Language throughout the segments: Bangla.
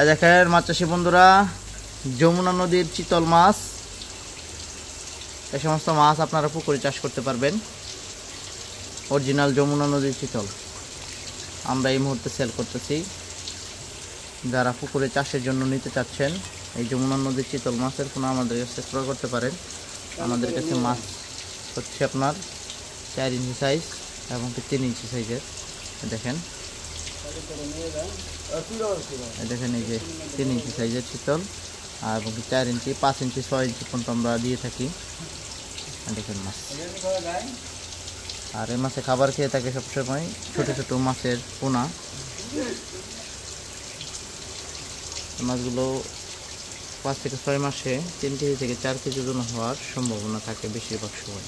দেখেন মাছ চাষি বন্ধুরা, যমুনা নদীর চিতল মাছ, এই সমস্ত মাছ আপনারা পুকুরে চাষ করতে পারবেন। অরিজিনাল যমুনা নদীর চিতল আমরা এই মুহূর্তে সেল করতেছি। যারা পুকুরে চাষের জন্য নিতে চাচ্ছেন এই যমুনা নদীর চিতল মাছের পোনা আমাদের কাছে ক্রয় করতে পারেন। আমাদের কাছে মাছ হচ্ছে আপনার 4 ইঞ্চি সাইজ এবং 3 ইঞ্চি সাইজের। দেখেন দেখেন এই যে 3 ইঞ্চি সাইজের চিতল এবং 4 ইঞ্চি, 5 ইঞ্চি, 6 ইঞ্চি পর্যন্ত আমরা দিয়ে থাকি। দেখেন মাছ, আর এই মাছে খাবার খেয়ে থাকে সবসময় ছোট ছোট মাছের পোনা। মাছগুলো 5 থেকে 6 মাসে 3 কেজি থেকে 4 কেজি ওজন হওয়ার সম্ভাবনা থাকে বেশিরভাগ সময়।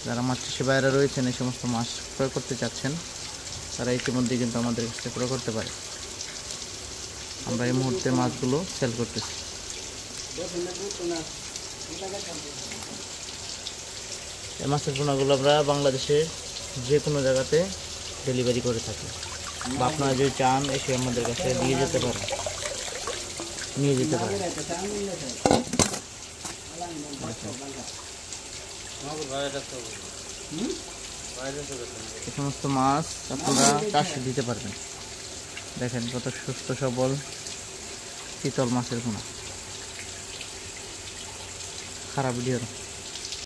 যারা মাছ চাষি বাইরে রয়েছেন এই সমস্ত মাছ ক্রয় করতে চাচ্ছেন তারা ইতিমধ্যে কিন্তু আমাদের কাছ থেকে ক্রয় করতে পারে। আমরা এই মুহূর্তে মাছগুলো সেল করতেছি। এই মাছের পোনাগুলো আমরা বাংলাদেশের যে কোনো জায়গাতে ডেলিভারি করে থাকি, বা আপনারা যদি চান এসে আমাদের কাছে নিয়ে যেতে পারেন। এই সমস্ত মাছ আপনারা চাষে দিতে পারবেন। দেখেন কত সুস্থ সবল চিতল মাছের পোনা। খারাপ ভিডিও।